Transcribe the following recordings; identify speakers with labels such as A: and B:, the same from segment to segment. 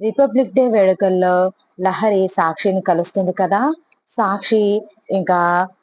A: Republic day వేడుకల్లో లహరి సాక్షిని కలుస్తుంది కదా! సాక్షి ఇంకా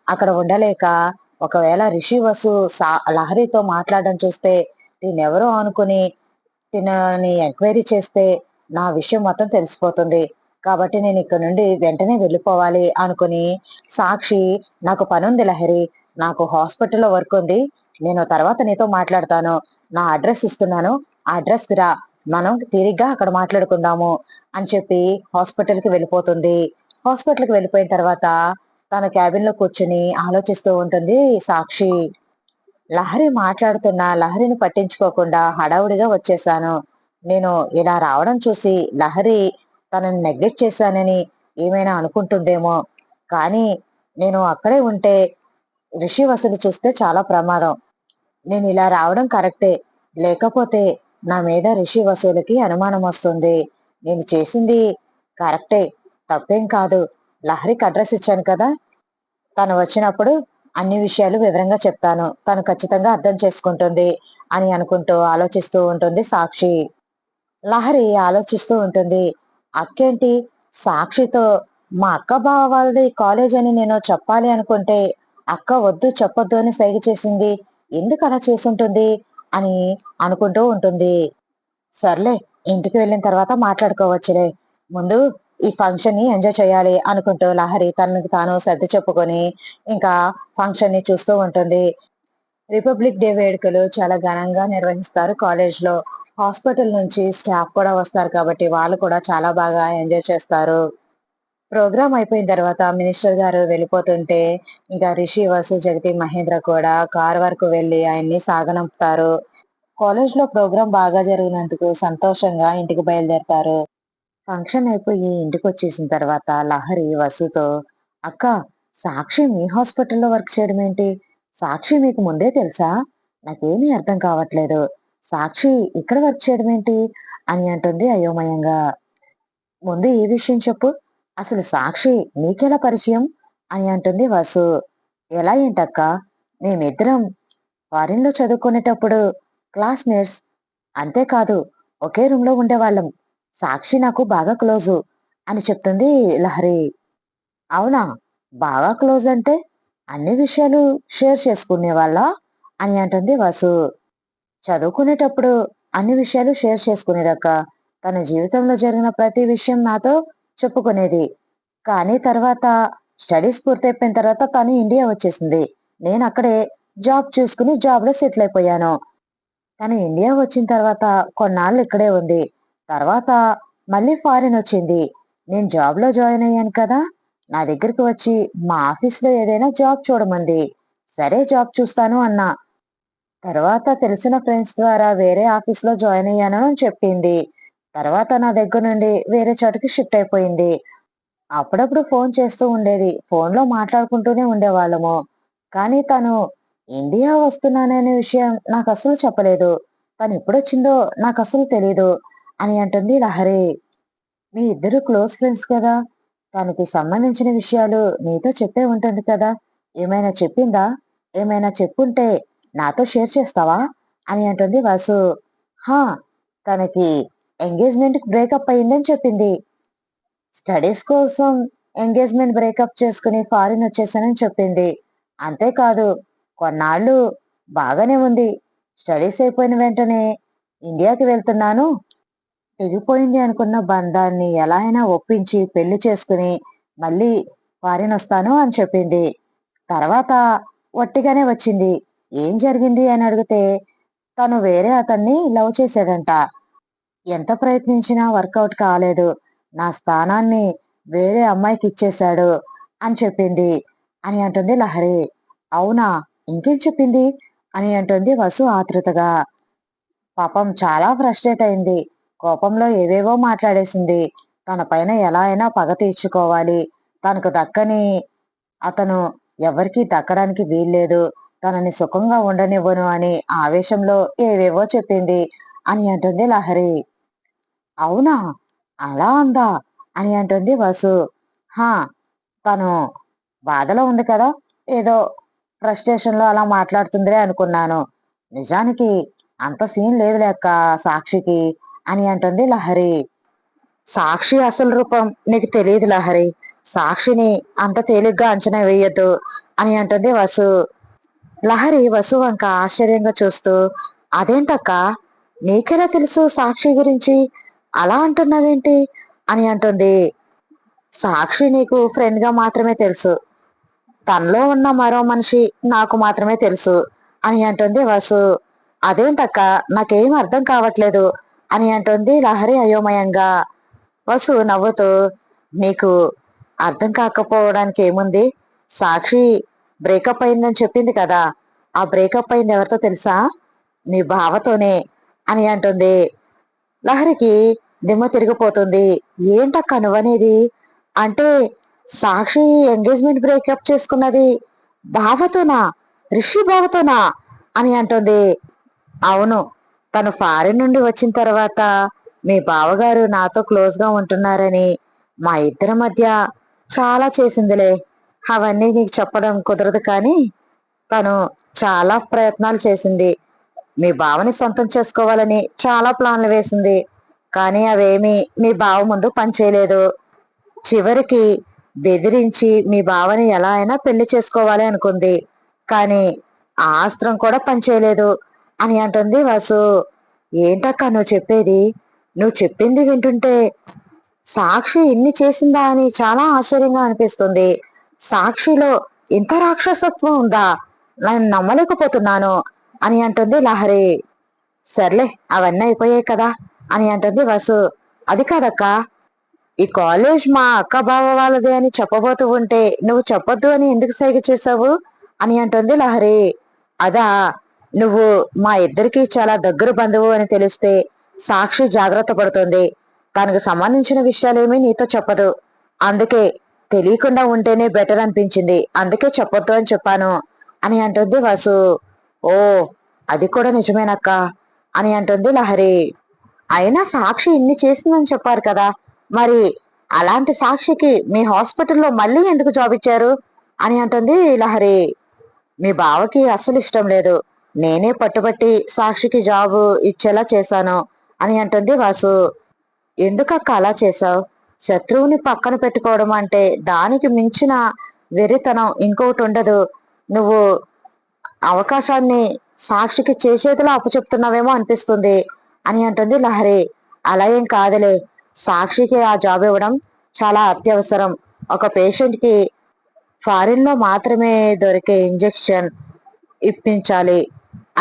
A: అక్కడ ఉండలేక ఒకవేళ రిషి వసు లహరితో మాట్లాడడం చూస్తే తినెవరో అనుకుని తినని ఎంక్వైరీ చేస్తే నా విషయం మొత్తం తెలిసిపోతుంది. కాబట్టి నేను ఇక్కడి నుండి వెంటనే వెళ్ళిపోవాలి అనుకుని సాక్షి నాకు పనుంది లహరి. నాకు హాస్పిటల్‌లో వర్క్ ఉంది. నేను తర్వాత నీతో మాట్లాడతాను. నా అడ్రెస్ ఇస్తున్నాను. ఆ అడ్రెస్‌కి రా. మనం తీరిగ్గా అక్కడ మాట్లాడుకుందాము అని చెప్పి హాస్పిటల్‌కి వెళ్ళిపోతుంది. హాస్పిటల్‌కి వెళ్ళిపోయిన తర్వాత తన క్యాబిన్‌లో కూర్చొని ఆలోచిస్తూ ఉంటుంది సాక్షి. లహరి మాట్లాడుతున్నా లహరిని పట్టించుకోకుండా హడావుడిగా వచ్చేసాను. నేను ఇలా రావడం చూసి లహరి తనని నెగ్లెక్ట్ చేశానని ఏమైనా అనుకుంటుందేమో! కానీ నేను అక్కడే ఉంటే రిషి వసులు చూస్తే చాలా ప్రమాదం. నేనిలా రావడం కరెక్టే. లేకపోతే నా మీద రిషి వసూలుకి అనుమానమొస్తుంది. నేను చేసింది కరెక్టే. తప్పేం కాదు. లహరికి అడ్రెస్ ఇచ్చాను కదా! తను వచ్చినప్పుడు అన్ని విషయాలు వివరంగా చెప్తాను. తను ఖచ్చితంగా అర్థం చేసుకుంటుంది అని అనుకుంటూ ఆలోచిస్తూ ఉంటుంది సాక్షి. లహరి ఆలోచిస్తూ ఉంటుంది. అక్కేంటి సాక్షితో మా అక్క బావ వాళ్ళది కాలేజ్ అని నేను చెప్పాలి అనుకుంటే, అక్క వద్దు చెప్పొద్దు అని సైగ చేసింది. ఎందుకలా చేసుంటుంది? అని అనుకుంటూ ఉంటుంది. సర్లే ఇంటికి వెళ్ళిన తర్వాత మాట్లాడుకోవచ్చులే. ముందు ఈ ఫంక్షన్‌ని ఎంజాయ్ చేయాలి అనుకుంటూ లహరి తనకి తాను సర్ది చెప్పుకొని, ఇంకా ఫంక్షన్‌ని చూస్తూ ఉంటుంది. రిపబ్లిక్ డే వేడుకలు చాలా ఘనంగా నిర్వహిస్తారు కాలేజ్‌లో. హాస్పిటల్ నుంచి స్టాఫ్ కూడా వస్తారు కాబట్టి వాళ్ళు కూడా చాలా బాగా ఎంజాయ్ చేస్తారు. ప్రోగ్రామ్ అయిపోయిన తర్వాత మినిస్టర్ గారు వెళ్ళిపోతుంటే, ఇంకా రిషి, వసు, జగతి, మహేంద్ర కూడా కారు వరకు వెళ్లి ఆయన్ని సాగనంపుతారు. కాలేజ్‌లో ప్రోగ్రామ్ బాగా జరిగినందుకు సంతోషంగా ఇంటికి బయలుదేరతారు. ఫంక్షన్ అయిపోయి ఇంటికొచ్చేసిన తర్వాత లహరి వసుతో, "అక్క, సాక్షి మీ హాస్పిటల్‌లో వర్క్ చేయడం ఏంటి? సాక్షి మీకు ముందే తెలుసా? నాకేమీ అర్థం కావట్లేదు. సాక్షి ఇక్కడ వర్క్ చేయడం ఏంటి?" అని అంటుంది అయోమయంగా. "ముందు ఈ విషయం చెప్పు. అసలు సాక్షి నీకెలా పరిచయం?" అని అంటుంది వసు. "ఎలా ఏంటక్కా? మేమిద్దరం ఫారిన్‌లో చదువుకునేటప్పుడు క్లాస్‌మేట్స్. అంతేకాదు ఒకే రూమ్‌లో ఉండేవాళ్ళం. సాక్షి నాకు బాగా క్లోజు" అని చెప్తుంది లహరి. "అవునా? బాగా క్లోజ్ అంటే అన్ని విషయాలు షేర్ చేసుకునేవాళ్ళా?" అని అంటుంది వసు. "చదువుకునేటప్పుడు అన్ని విషయాలు షేర్ చేసుకునేదక్క. తన జీవితంలో జరిగిన ప్రతి విషయం నాతో చెప్పుకునేది. కానీ తర్వాత స్టడీస్ పూర్తయిపోయిన తర్వాత తను ఇండియా వచ్చేసింది. నేనక్కడే జాబ్ చూసుకుని జాబ్‌లో సెటిల్ అయిపోయాను. తను ఇండియా వచ్చిన తర్వాత కొన్నాళ్ళు ఇక్కడే ఉంది. తర్వాత మళ్ళీ ఫారిన్ వచ్చింది. నేను జాబ్‌లో జాయిన్ అయ్యాను కదా! నా దగ్గరికి వచ్చి మా ఆఫీస్‌లో ఏదైనా జాబ్ చూడమంది. సరే జాబ్ చూస్తాను అన్నా. తర్వాత తెలిసిన ఫ్రెండ్స్ ద్వారా వేరే ఆఫీస్‌లో జాయిన్ అయ్యాను అని చెప్పింది. తర్వాత నా దగ్గర నుండి వేరే చోటకి షిఫ్ట్ అయిపోయింది. అప్పుడప్పుడు ఫోన్ చేస్తూ ఉండేది. ఫోన్‌లో మాట్లాడుకుంటూనే ఉండేవాళ్ళము. కానీ తను ఇండియా వస్తున్నాననే విషయం నాకస్సలు చెప్పలేదు. తనెప్పుడొచ్చిందో నాకస్సలు తెలీదు" అని అంటుంది లహరి. "మీ ఇద్దరు క్లోజ్ ఫ్రెండ్స్ కదా! తనకి సంబంధించిన విషయాలు నీతో చెప్పే ఉంటుంది కదా! ఏమైనా చెప్పిందా? ఏమైనా చెప్పుంటే నాతో షేర్ చేస్తావా?" అని అంటుంది వసు. "హా! తనకి ఎంగేజ్‌మెంట్‌కి బ్రేకప్ అయిందని చెప్పింది. స్టడీస్ కోసం ఎంగేజ్‌మెంట్ బ్రేకప్ చేసుకొని ఫారిన్ వచ్చేసానని చెప్పింది. అంతేకాదు కొన్నాళ్ళు బాగానే ఉంది. స్టడీస్ అయిపోయిన వెంటనే ఇండియాకి వెళ్తున్నాను. తెగిపోయింది అనుకున్న బంధాన్ని ఎలా అయినా ఒప్పించి పెళ్లి చేసుకొని మళ్ళీ ఫారినొస్తాను అని చెప్పింది. తర్వాత ఒట్టిగానే వచ్చింది. ఏం జరిగింది అని అడిగితే తను వేరే అతన్ని లవ్ చేసాడంట. ఎంత ప్రయత్నించినా వర్కౌట్ కాలేదు. నా స్థానాన్ని వేరే అమ్మాయికిచ్చేశాడు అని చెప్పింది అని అంటుంది లహరి. అవునా? ఇంకేం చెప్పింది? అని అంటుంది వసు ఆతృతగా. పాపం చాలా ఫ్రస్ట్రేట్ అయింది. కోపంలో ఏవేవో మాట్లాడేసింది. తన పైన ఎలా అయినా పగ తీర్చుకోవాలి. తనకు దక్కని అతను ఎవరికీ దక్కడానికి వీల్లేదు. తనని సుఖంగా ఉండనివ్వను అని ఆవేశంలో ఏవేవో చెప్పింది అని అంటుంది లహరి. అవునా! అలా అందా? అని అంటుంది వసు. హా! తను బాధలో ఉంది కదా! ఏదో ఫ్రస్ట్రేషన్‌లో అలా మాట్లాడుతుందిలే అనుకున్నాను. నిజానికి అంత సీన్ లేదులే అక్క సాక్షికి అని అంటుంది లహరి. సాక్షి అసలు రూపం నీకు తెలియదు లహరి. సాక్షిని అంత తేలిగ్గా అంచనా వేయొద్దు అని అంటుంది వసు. లహరి వసు వంక ఆశ్చర్యంగా చూస్తూ, అదేంటక్క, నీకెలా తెలుసు సాక్షి గురించి, అలా అంటున్నావేంటి అని అంటుంది. సాక్షి నీకు ఫ్రెండ్ గా మాత్రమే తెలుసు, తనలో ఉన్న మరో మనిషి నాకు మాత్రమే తెలుసు అని అంటుంది వసు. అదేంటక్క, నాకేం అర్థం కావట్లేదు అని అంటుంది లహరి అయోమయంగా. వసు నవ్వుతూ, నీకు అర్థం కాకపోవడానికి ఏముంది, సాక్షి బ్రేకప్ అయిందని చెప్పింది కదా, ఆ బ్రేకప్ అయింది ఎవరితో తెలుసా, నీ బావతోనే అని అంటుంది. లహరికి దిమ్మ తిరిగిపోతుంది. ఏంటక్క నువ్వనేది, అంటే సాక్షి ఎంగేజ్మెంట్ బ్రేకప్ చేసుకున్నది బావతోనా, రిషి బావతోనా అని అంటుంది. అవును, తను ఫారిన్ నుండి వచ్చిన తర్వాత మీ బావగారు నాతో క్లోజ్ గా ఉంటున్నారని మా ఇద్దరి మధ్య చాలా చేసిందిలే, అవన్నీ నీకు చెప్పడం కుదరదు కానీ తను చాలా ప్రయత్నాలు చేసింది, మీ బావని సొంతం చేసుకోవాలని చాలా ప్లాన్లు వేసింది, కానీ అవేమీ మీ బావ ముందు పనిచేయలేదు. చివరికి బెదిరించి మీ బావని ఎలా అయినా పెళ్లి చేసుకోవాలి అనుకుంది, కానీ ఆ అస్త్రం కూడా పనిచేయలేదు అని అంటుంది వసు. ఏంటక్క నువ్వు చెప్పేది, నువ్వు చెప్పింది వింటుంటే సాక్షి ఇన్ని చేసిందా అని చాలా ఆశ్చర్యంగా అనిపిస్తుంది. సాక్షిలో ఇంత రాక్షసత్వం ఉందా, నేను నమ్మలేకపోతున్నాను అని అంటుంది లహరి. సర్లే, అవన్నీ అయిపోయాయి కదా అని అంటుంది వసు. అది కాదక్క, ఈ కాలేజ్ మా అక్క బావ వాళ్ళదే అని చెప్పబోతూ ఉంటే నువ్వు చెప్పొద్దు అని ఎందుకు సైగ చేసావు అని అంటుంది లహరి. అదా, నువ్వు మా ఇద్దరికి చాలా దగ్గర బంధువు అని తెలిస్తే సాక్షి జాగ్రత్త పడుతుంది, తనకు సంబంధించిన విషయాలేమీ నీతో చెప్పదు, అందుకే తెలియకుండా ఉంటేనే బెటర్ అనిపించింది, అందుకే చెప్పొద్దు అని చెప్పాను అని అంటుంది వసు. ఓ, అది కూడా నిజమేనక్క అని అంటుంది లహరి. అయినా సాక్షి ఇన్ని చేసిందని చెప్పారు కదా, మరి అలాంటి సాక్షికి మీ హాస్పిటల్లో మళ్ళీ ఎందుకు జాబ్ ఇచ్చారు అని అంటుంది లహరి. మీ బావకి అస్సలు ఇష్టం లేదు, నేనే పట్టుబట్టి సాక్షికి జాబు ఇచ్చేలా చేశాను అని అంటుంది వాసు. ఎందుకక్క అలా చేశావు, శత్రువుని పక్కన పెట్టుకోవడం అంటే దానికి మించిన వెర్రితనం ఇంకొకటి ఉండదు, నువ్వు అవకాశాన్ని సాక్షికి చేసేదిలో అప్పచెప్తున్నావేమో అనిపిస్తుంది అని అంటుంది లహరి. అలా ఏం కాదులే, సాక్షికి ఆ జాబ్ ఇవ్వడం చాలా అత్యవసరం, ఒక పేషెంట్ కి ఫారిన్ లో మాత్రమే దొరికే ఇంజెక్షన్ ఇప్పించాలి,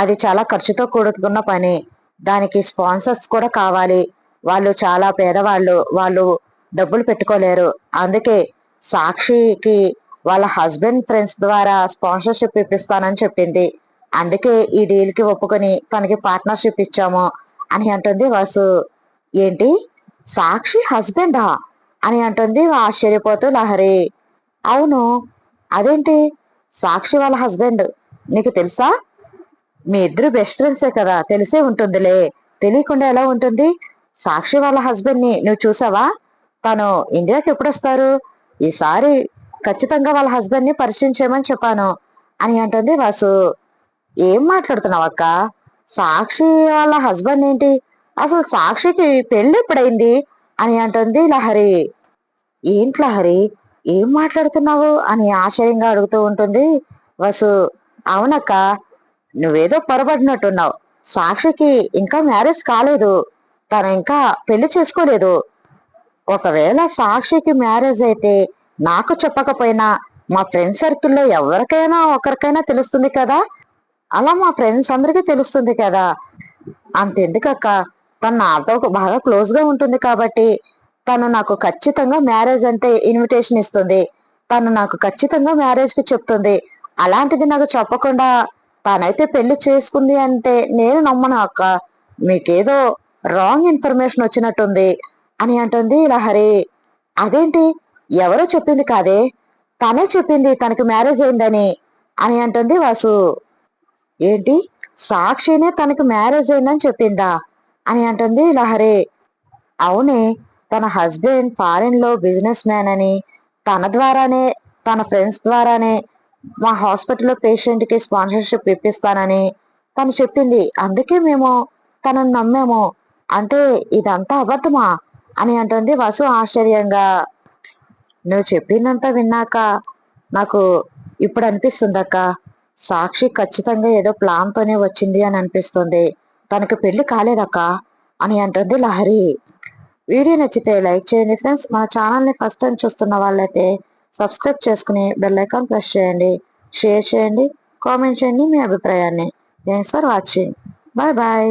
A: అది చాలా ఖర్చుతో కూడుకున్న పని, దానికి స్పాన్సర్స్ కూడా కావాలి, వాళ్ళు చాలా పేదవాళ్ళు, వాళ్ళు డబ్బులు పెట్టుకోలేరు, అందుకే సాక్షికి వాళ్ళ హస్బెండ్ ఫ్రెండ్స్ ద్వారా స్పాన్సర్షిప్ ఇప్పిస్తానని చెప్పింది, అందుకే ఈ డీల్ కి ఒప్పుకొని తనకి పార్ట్నర్షిప్ ఇచ్చాము అని అంటుంది వాసు. ఏంటి, సాక్షి హస్బెండా అని అంటుంది ఆశ్చర్యపోతూ లహరి. అవును, అదేంటి, సాక్షి వాళ్ళ హస్బెండ్ నీకు తెలుసా, మీ ఇద్దరు బెస్ట్ ఫ్రెండ్సే కదా, తెలిసే ఉంటుందిలే, తెలియకుండా ఎలా ఉంటుంది, సాక్షి వాళ్ళ హస్బెండ్ ని నువ్వు చూసావా, తను ఇండియాకి ఎప్పుడు వస్తారు, ఈసారి ఖచ్చితంగా వాళ్ళ హస్బెండ్ ని పరిచయం చేయమని చెప్పాను అని అంటుంది వాసు. ఏం మాట్లాడుతున్నావు అక్క, సాక్షి వాళ్ళ హస్బెండ్ ఏంటి, అసలు సాక్షికి పెళ్లి ఎప్పుడైంది అని అంటుంది లహరి. ఏంటి లహరి, ఏం మాట్లాడుతున్నావు అని ఆశ్చర్యంగా అడుగుతూ ఉంటుంది వసు. అవునక్క, నువ్వేదో పొరబడినట్టున్నావు, సాక్షికి ఇంకా మ్యారేజ్ కాలేదు, తను ఇంకా పెళ్లి చేసుకోలేదు, ఒకవేళ సాక్షికి మ్యారేజ్ అయితే నాకు చెప్పకపోయినా మా ఫ్రెండ్ సర్కిల్లో ఎవరికైనా ఒకరికైనా తెలుస్తుంది కదా, అలా మా ఫ్రెండ్స్ అందరికీ తెలుస్తుంది కదా, అంతెందుకక్క, తను నాతో బాగా క్లోజ్ గా ఉంటుంది కాబట్టి తను నాకు ఖచ్చితంగా మ్యారేజ్ అంటే ఇన్విటేషన్ ఇస్తుంది, తను నాకు ఖచ్చితంగా మ్యారేజ్ కి చెప్తుంది, అలాంటిది నాకు చెప్పకుండా తనైతే పెళ్లి చేసుకుంది అంటే నేను నమ్మను అక్క, మీకేదో రాంగ్ ఇన్ఫర్మేషన్ వచ్చినట్టుంది అని అంటుంది లహరి. అదేంటి, ఎవరో చెప్పింది కాదే, తనే చెప్పింది తనకి మ్యారేజ్ అయిందని అని అంటుంది వాసు. ఏంటి, సాక్షినే తనకు మ్యారేజ్ అయిందని చెప్పిందా అని అంటుంది లహరి. అవునే, తన హస్బెండ్ ఫారిన్ లో బిజినెస్ మ్యాన్ అని, తన ద్వారానే, తన ఫ్రెండ్స్ ద్వారానే మా హాస్పిటల్లో పేషెంట్ కి స్పాన్సర్షిప్ ఇప్పిస్తానని తను చెప్పింది, అందుకే మేము తనను నమ్మాము, అంటే ఇదంతా అబద్ధమా అని అంటుంది వసు ఆశ్చర్యంగా. నువ్వు చెప్పిందంతా విన్నాక నాకు ఇప్పుడు అనిపిస్తుంది అక్క, సాక్షి ఖచ్చితంగా ఏదో ప్లాన్ తోనే వచ్చింది అని అనిపిస్తుంది. తనకు పెళ్లి కాలేదక్క అని అంటుంది లహరి. వీడియో నచ్చితే లైక్ చేయండి ఫ్రెండ్స్. మన ఛానల్ని ఫస్ట్ టైం చూస్తున్న వాళ్ళైతే సబ్స్క్రైబ్ చేసుకుని బెల్ ఐకాన్ ప్రెస్ చేయండి, షేర్ చేయండి, కామెంట్ చేయండి మీ అభిప్రాయాన్ని. Thanks for watching. Bye bye.